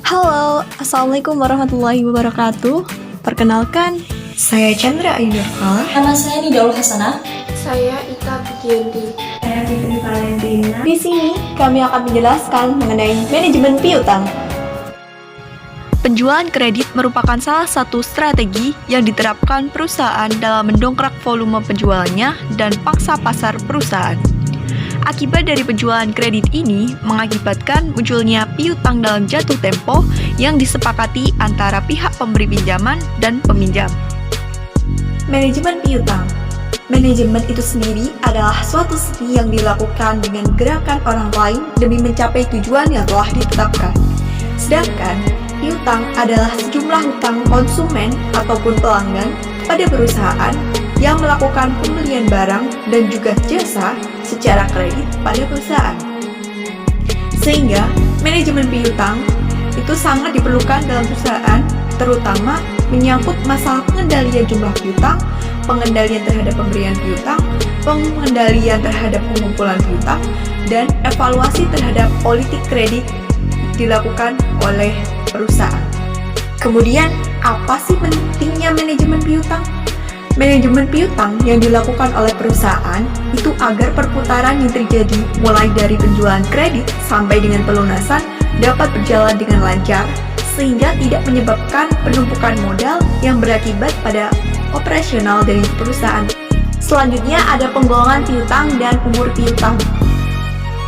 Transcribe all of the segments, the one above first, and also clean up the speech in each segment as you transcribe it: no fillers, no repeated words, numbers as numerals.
Halo, Assalamualaikum warahmatullahi wabarakatuh. Perkenalkan, saya Chandra Ayu Nurkala. Nama saya Nidaul Hasanah. Saya Ika Budianti. Saya Fitri Valentina. Di sini kami akan menjelaskan mengenai manajemen piutang. Penjualan kredit merupakan salah satu strategi yang diterapkan perusahaan dalam mendongkrak volume penjualannya dan pangsa pasar perusahaan. Akibat dari penjualan kredit ini mengakibatkan munculnya piutang dalam jatuh tempo yang disepakati antara pihak pemberi pinjaman dan peminjam. Manajemen piutang. Manajemen itu sendiri adalah suatu seni yang dilakukan dengan gerakan orang lain demi mencapai tujuan yang telah ditetapkan. Sedangkan piutang adalah sejumlah hutang konsumen ataupun pelanggan pada perusahaan yang melakukan pembelian barang dan juga jasa secara kredit pada perusahaan. Sehingga manajemen piutang itu sangat diperlukan dalam perusahaan, terutama menyangkut masalah pengendalian jumlah piutang, pengendalian terhadap pemberian piutang, pengendalian terhadap pengumpulan piutang, dan evaluasi terhadap politik kredit dilakukan oleh perusahaan. Kemudian, apa sih pentingnya manajemen piutang? Manajemen piutang yang dilakukan oleh perusahaan itu agar perputaran yang terjadi mulai dari penjualan kredit sampai dengan pelunasan dapat berjalan dengan lancar sehingga tidak menyebabkan penumpukan modal yang berakibat pada operasional dari perusahaan. Selanjutnya ada penggolongan piutang dan umur piutang.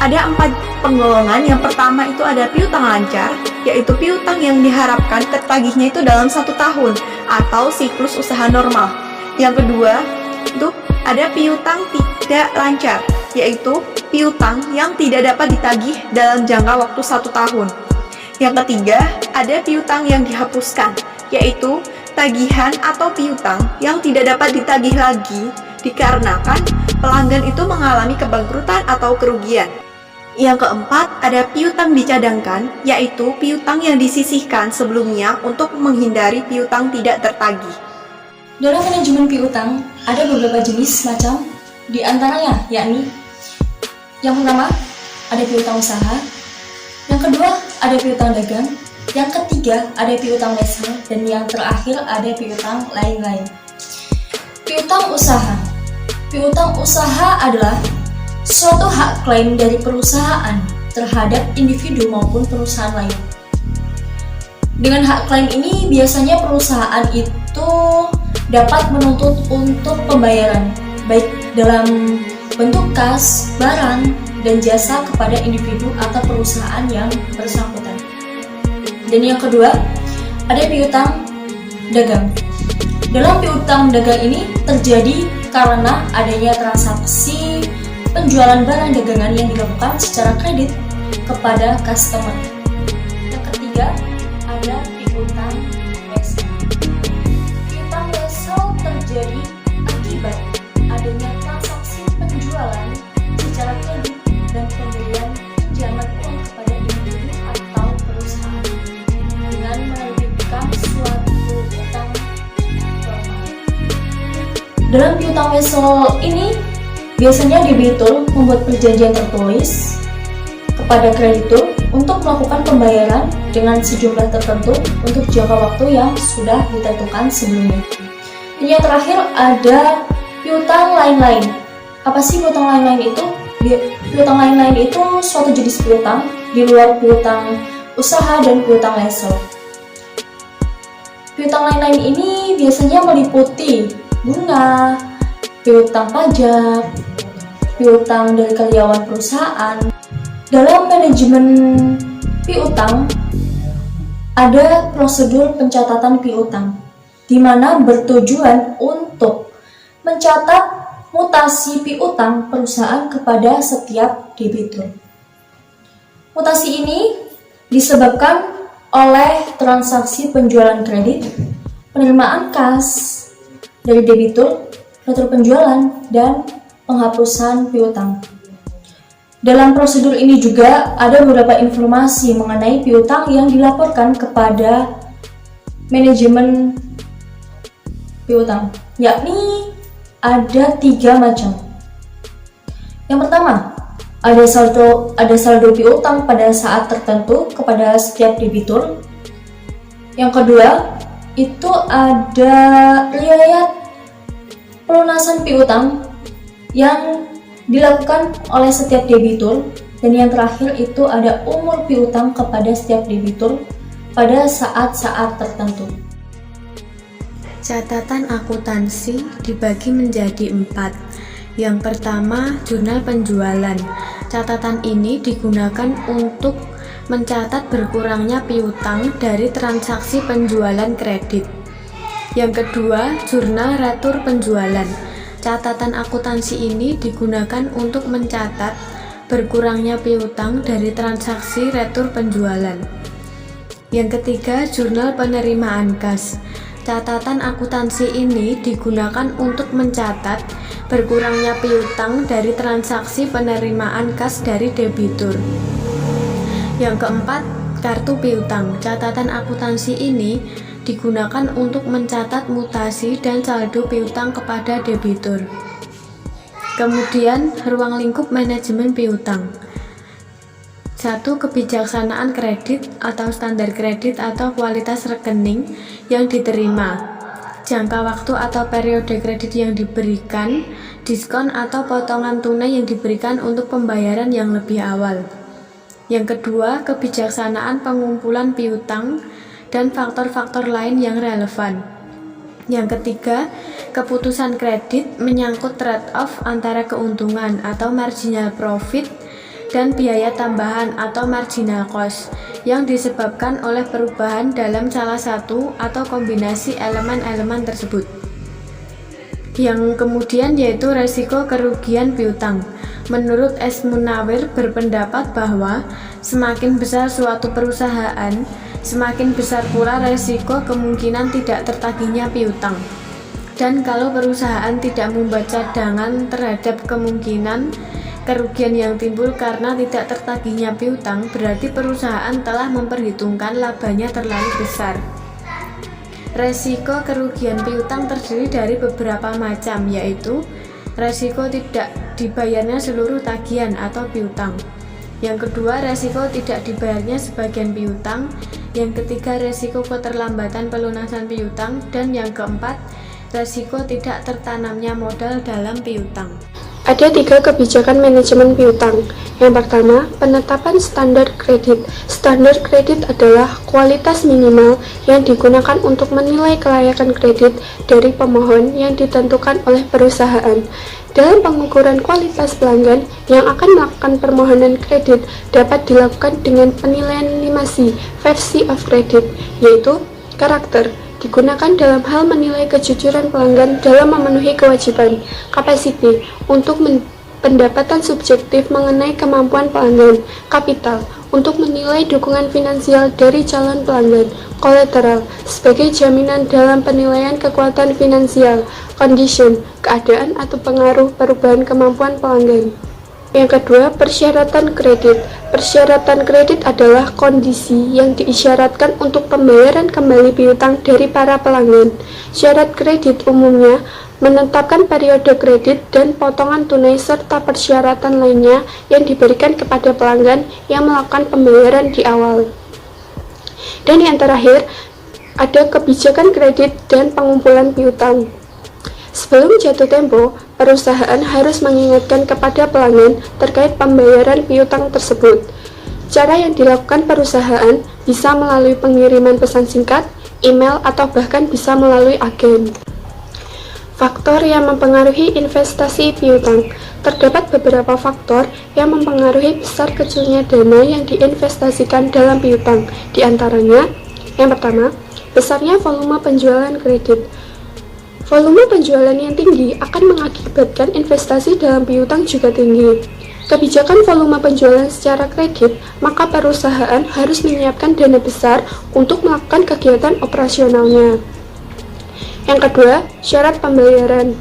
Ada 4 penggolongan. Yang pertama itu ada piutang lancar, yaitu piutang yang diharapkan tertagihnya itu dalam 1 tahun atau siklus usaha normal. Yang kedua, itu ada piutang tidak lancar, yaitu piutang yang tidak dapat ditagih dalam jangka waktu 1 tahun. Yang ketiga, ada piutang yang dihapuskan, yaitu tagihan atau piutang yang tidak dapat ditagih lagi dikarenakan pelanggan itu mengalami kebangkrutan atau kerugian. Yang keempat, ada piutang dicadangkan, yaitu piutang yang disisihkan sebelumnya untuk menghindari piutang tidak tertagih. Dalam manajemen piutang, ada beberapa jenis macam, di antaranya yakni yang pertama, ada piutang usaha, yang kedua, ada piutang dagang, yang ketiga, ada piutang wesel, dan yang terakhir, ada piutang lain-lain. Piutang usaha. Piutang usaha adalah suatu hak klaim dari perusahaan terhadap individu maupun perusahaan lain. Dengan hak klaim ini, biasanya perusahaan itu dapat menuntut untuk pembayaran, baik dalam bentuk kas, barang, dan jasa kepada individu atau perusahaan yang bersangkutan. Dan yang kedua, ada piutang dagang. Dalam piutang dagang ini terjadi karena adanya transaksi penjualan barang dagangan yang dilakukan secara kredit kepada customer. Yang ketiga, ada piutang wesel. Piutang wesel terjadi akibat adanya transaksi penjualan secara kredit dan pemberian pinjaman uang kepada individu atau perusahaan dengan menerbitkan suatu utang formal. Dalam piutang wesel ini biasanya debitur membuat perjanjian tertulis kepada kreditur untuk melakukan pembayaran dengan sejumlah tertentu untuk jangka waktu yang sudah ditentukan sebelumnya. Dan yang terakhir ada piutang lain-lain. Apa sih piutang lain-lain itu? Piutang lain-lain itu suatu jenis piutang di luar piutang usaha dan piutang wesel. Piutang lain-lain ini biasanya meliputi bunga, piutang pajak, piutang dari karyawan perusahaan. Dalam manajemen piutang, ada prosedur pencatatan piutang, di mana bertujuan untuk mencatat mutasi piutang perusahaan kepada setiap debitur. Mutasi ini disebabkan oleh transaksi penjualan kredit, penerimaan kas dari debitur, retur penjualan, dan penghapusan piutang. Dalam prosedur ini juga ada beberapa informasi mengenai piutang yang dilaporkan kepada manajemen piutang, yakni ada 3 macam. Yang pertama, ada saldo piutang pada saat tertentu kepada setiap debitur. Yang kedua, itu ada riwayat pelunasan piutang yang dilakukan oleh setiap debitur. Dan yang terakhir itu ada umur piutang kepada setiap debitur pada saat-saat tertentu. Catatan akuntansi dibagi menjadi 4. Yang pertama, jurnal penjualan. Catatan ini digunakan untuk mencatat berkurangnya piutang dari transaksi penjualan kredit. Yang kedua, jurnal retur penjualan. Catatan akuntansi ini digunakan untuk mencatat berkurangnya piutang dari transaksi retur penjualan. Yang ketiga, jurnal penerimaan kas. Catatan akuntansi ini digunakan untuk mencatat berkurangnya piutang dari transaksi penerimaan kas dari debitur. Yang keempat, kartu piutang. Catatan akuntansi ini digunakan untuk mencatat mutasi dan saldo piutang kepada debitur. Kemudian, ruang lingkup manajemen piutang. 1. Kebijaksanaan kredit atau standar kredit atau kualitas rekening yang diterima, jangka waktu atau periode kredit yang diberikan, diskon atau potongan tunai yang diberikan untuk pembayaran yang lebih awal. Yang kedua, kebijaksanaan pengumpulan piutang dan faktor-faktor lain yang relevan. Yang ketiga, keputusan kredit menyangkut trade-off antara keuntungan atau marginal profit dan biaya tambahan atau marginal cost yang disebabkan oleh perubahan dalam salah satu atau kombinasi elemen-elemen tersebut. Yang kemudian yaitu resiko kerugian piutang. Menurut S. Munawir berpendapat bahwa semakin besar suatu perusahaan, semakin besar pula resiko kemungkinan tidak tertagihnya piutang. Dan kalau perusahaan tidak membuat cadangan terhadap kemungkinan kerugian yang timbul karena tidak tertagihnya piutang, berarti perusahaan telah memperhitungkan labanya terlalu besar. Resiko kerugian piutang terdiri dari beberapa macam, yaitu resiko tidak dibayarnya seluruh tagihan atau piutang. Yang kedua, resiko tidak dibayarnya sebagian piutang. Yang ketiga, resiko keterlambatan pelunasan piutang. Dan yang keempat, resiko tidak tertanamnya modal dalam piutang. Ada 3 kebijakan manajemen piutang. Yang pertama, penetapan standar kredit. Standar kredit adalah kualitas minimal yang digunakan untuk menilai kelayakan kredit dari pemohon yang ditentukan oleh perusahaan. Dalam pengukuran kualitas pelanggan yang akan melakukan permohonan kredit dapat dilakukan dengan penilaian 5C, 5C of credit, yaitu karakter, digunakan dalam hal menilai kejujuran pelanggan dalam memenuhi kewajiban. Capacity, untuk pendapatan subjektif mengenai kemampuan pelanggan. Kapital, untuk menilai dukungan finansial dari calon pelanggan. Collateral, sebagai jaminan dalam penilaian kekuatan finansial. Condition, keadaan atau pengaruh perubahan kemampuan pelanggan. Yang kedua, persyaratan kredit. Persyaratan kredit adalah kondisi yang diisyaratkan untuk pembayaran kembali piutang dari para pelanggan. Syarat kredit umumnya menetapkan periode kredit dan potongan tunai serta persyaratan lainnya yang diberikan kepada pelanggan yang melakukan pembayaran di awal. Dan yang terakhir, ada kebijakan kredit dan pengumpulan piutang. Sebelum jatuh tempo, perusahaan harus mengingatkan kepada pelanggan terkait pembayaran piutang tersebut. Cara yang dilakukan perusahaan bisa melalui pengiriman pesan singkat, email, atau bahkan bisa melalui agen. Faktor yang mempengaruhi investasi piutang. Terdapat beberapa faktor yang mempengaruhi besar kecilnya dana yang diinvestasikan dalam piutang. Di antaranya, yang pertama, besarnya volume penjualan kredit. Volume penjualan yang tinggi akan mengakibatkan investasi dalam piutang juga tinggi. Kebijakan volume penjualan secara kredit, maka perusahaan harus menyiapkan dana besar untuk melakukan kegiatan operasionalnya. Yang kedua, syarat pembayaran.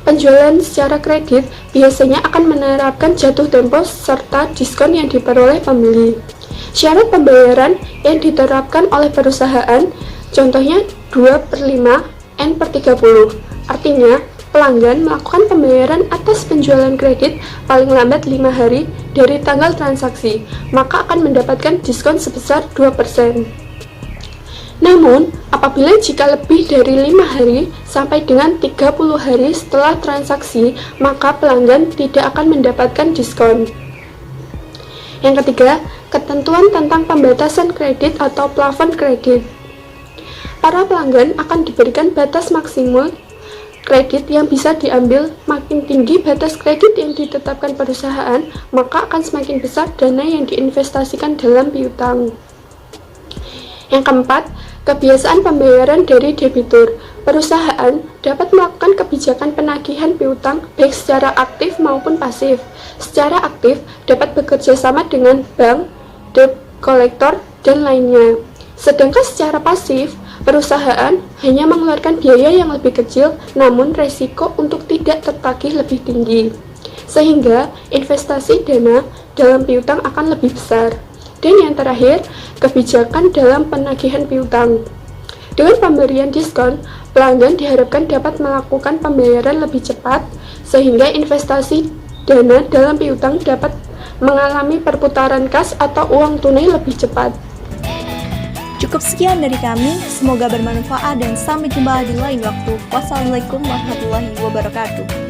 Penjualan secara kredit biasanya akan menerapkan jatuh tempo serta diskon yang diperoleh pembeli. Syarat pembayaran yang diterapkan oleh perusahaan, contohnya 2/5 N/30. Artinya, pelanggan melakukan pembayaran atas penjualan kredit paling lambat 5 hari dari tanggal transaksi, maka akan mendapatkan diskon sebesar 2%. Namun, apabila jika lebih dari 5 hari sampai dengan 30 hari setelah transaksi, maka pelanggan tidak akan mendapatkan diskon. Yang ketiga, ketentuan tentang pembatasan kredit atau plafon kredit. Para pelanggan akan diberikan batas maksimal kredit yang bisa diambil. Makin tinggi batas kredit yang ditetapkan perusahaan, maka akan semakin besar dana yang diinvestasikan dalam piutang. Yang keempat, kebiasaan pembayaran dari debitur. Perusahaan dapat melakukan kebijakan penagihan piutang baik secara aktif maupun pasif. Secara aktif dapat bekerja sama dengan bank, debt collector, dan lainnya. Sedangkan secara pasif, perusahaan hanya mengeluarkan biaya yang lebih kecil, namun resiko untuk tidak tertagih lebih tinggi, sehingga investasi dana dalam piutang akan lebih besar. Dan yang terakhir, kebijakan dalam penagihan piutang. Dengan pemberian diskon, pelanggan diharapkan dapat melakukan pembayaran lebih cepat, sehingga investasi dana dalam piutang dapat mengalami perputaran kas atau uang tunai lebih cepat. Cukup sekian dari kami, semoga bermanfaat dan sampai jumpa di lain waktu. Wassalamualaikum warahmatullahi wabarakatuh.